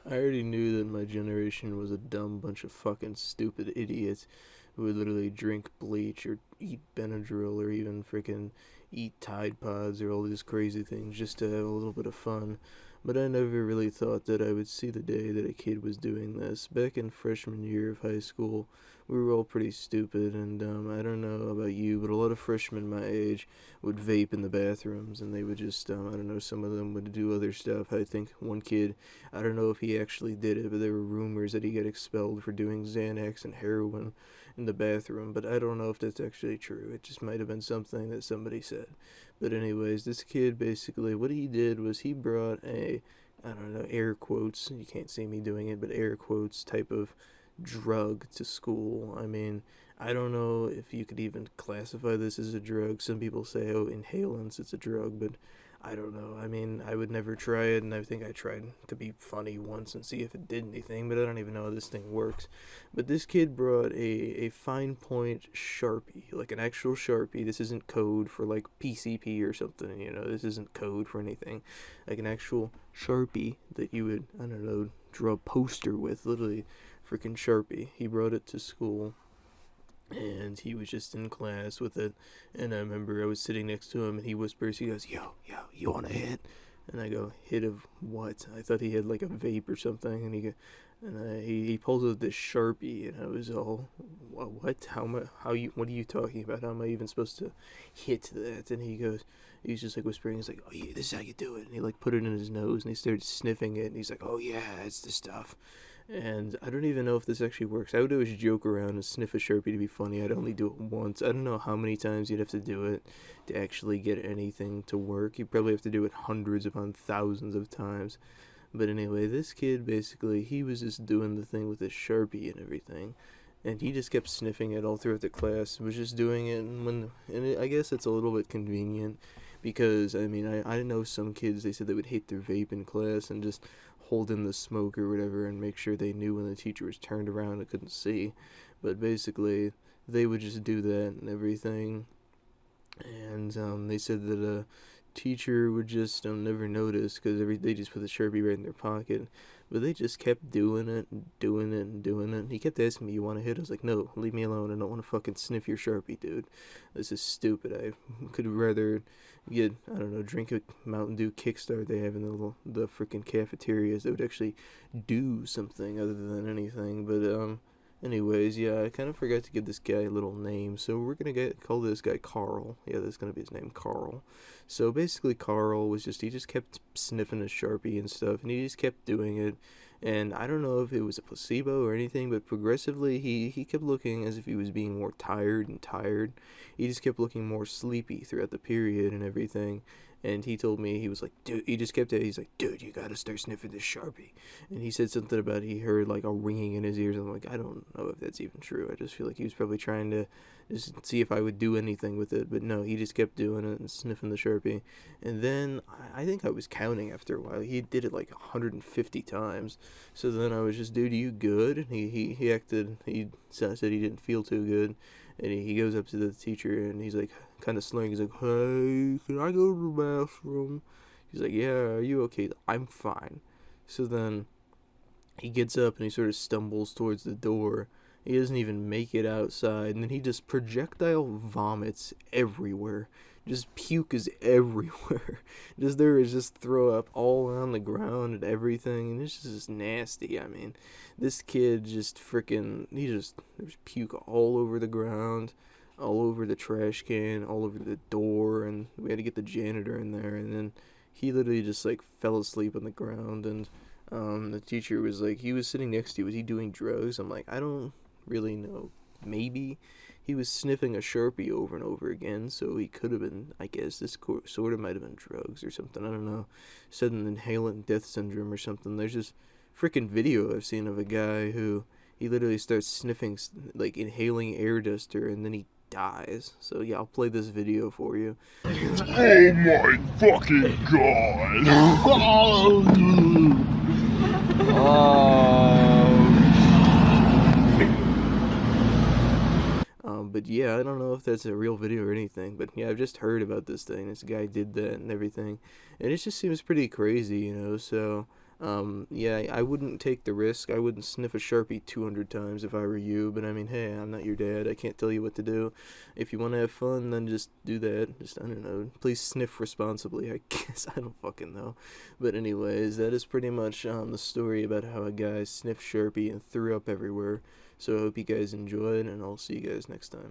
I already knew that my generation was a dumb bunch of fucking stupid idiots who would literally drink bleach or eat Benadryl or even freaking eat Tide Pods or all these crazy things just to have a little bit of fun. But I never really thought that I would see the day that a kid was doing this. Back in freshman year of high school, we were all pretty stupid, and I don't know about you, but a lot of freshmen my age would vape in the bathrooms, and they would just, I don't know, some of them would do other stuff. I think one kid, I don't know if he actually did it, but there were rumors that he got expelled for doing Xanax and heroin in the bathroom, but I don't know if that's actually true. It just might have been something that somebody said. But anyways, this kid basically, what he did was he brought I don't know, air quotes, you can't see me doing it, but air quotes type of drug to school. I mean, I don't know if you could even classify this as a drug. Some people say, oh, inhalants, it's a drug, but I don't know. I mean, I would never try it, and I think I tried to be funny once and see if it did anything, but I don't even know how this thing works. But this kid brought a fine point Sharpie, like an actual Sharpie. This isn't code for like PCP or something, this isn't code for anything. Like an actual Sharpie that you would, I don't know, draw a poster with, literally freaking Sharpie. He brought it to school and he was just in class with it. And I remember I was sitting next to him, and he whispers, he goes, yo, you want a hit? And I go, hit of what? I thought he had like a vape or something, and he pulls out this Sharpie, and I was all, what? What are you talking about? How am I even supposed to hit that? And he's just like whispering, he's like, oh yeah, this is how you do it. And he like put it in his nose, and he started sniffing it, and he's like, oh yeah, it's the stuff. And I don't even know if this actually works. I would always joke around and sniff a Sharpie to be funny. I'd only do it once. I don't know how many times you'd have to do it to actually get anything to work. You probably have to do it hundreds upon thousands of times. But anyway, this kid basically, he was just doing the thing with his Sharpie and everything. And he just kept sniffing it all throughout the class. Was just doing it, I guess it's a little bit convenient because I mean I know some kids, they said they would hate their vape in class and just hold in the smoke or whatever and make sure they knew when the teacher was turned around and couldn't see. But basically, they would just do that and everything. And they said that a teacher would just never notice because they just put the Sharpie right in their pocket. But they just kept doing it and doing it and doing it. And he kept asking me, you want to hit? I was like, no, leave me alone. I don't want to fucking sniff your Sharpie, dude. This is stupid. I could rather get, I don't know, drink a Mountain Dew Kickstart they have in the freaking cafeterias that would actually do something other than anything. But anyways, yeah, I kind of forgot to give this guy a little name, so we're gonna call this guy Carl. Yeah, that's gonna be his name, Carl. So basically, Carl was he just kept sniffing his Sharpie and stuff, and he just kept doing it. And I don't know if it was a placebo or anything, but progressively he kept looking as if he was being more tired and tired. He just kept looking more sleepy throughout the period and everything. And he told me, he was like, dude, he just kept it. He's like, dude, you gotta start sniffing this Sharpie. And he said something about he heard like a ringing in his ears. I'm like, I don't know if that's even true. I just feel like he was probably trying to just see if I would do anything with it. But no, he just kept doing it and sniffing the Sharpie. And then I think I was counting after a while. He did it like 150 times. So then I was just, dude, are you good? And he said he didn't feel too good. And he goes up to the teacher and he's like, kind of slurring. He's like, hey, can I go to the bathroom? He's like, yeah, are you okay? I'm fine. So then he gets up and he sort of stumbles towards the door. He doesn't even make it outside. And then he just projectile vomits everywhere. Just puke is everywhere. There is just throw up all around the ground and everything. And it's just nasty. I mean, this kid just freaking, there's puke all over the ground, all over the trash can, all over the door. And we had to get the janitor in there. And then he literally just like fell asleep on the ground. And the teacher was like, he was sitting next to you. Was he doing drugs? I'm like, I don't really know. Maybe he was sniffing a Sharpie over and over again, so he could have been, I guess, this sort of might have been drugs or something. I don't know. Sudden inhalant death syndrome or something. There's this freaking video I've seen of a guy who he literally starts sniffing, like inhaling air duster, and then he dies. So yeah, I'll play this video for you. Oh my fucking god! But yeah, I don't know if that's a real video or anything, but yeah, I've just heard about this thing. This guy did that and everything, and it just seems pretty crazy, so Yeah, I wouldn't take the risk. I wouldn't sniff a Sharpie 200 times if I were you, but I mean, hey, I'm not your dad. I can't tell you what to do. If you want to have fun, then just do that. Just, I don't know. Please sniff responsibly, I guess. I don't fucking know. But anyways, that is pretty much the story about how a guy sniffed Sharpie and threw up everywhere. So I hope you guys enjoyed, and I'll see you guys next time.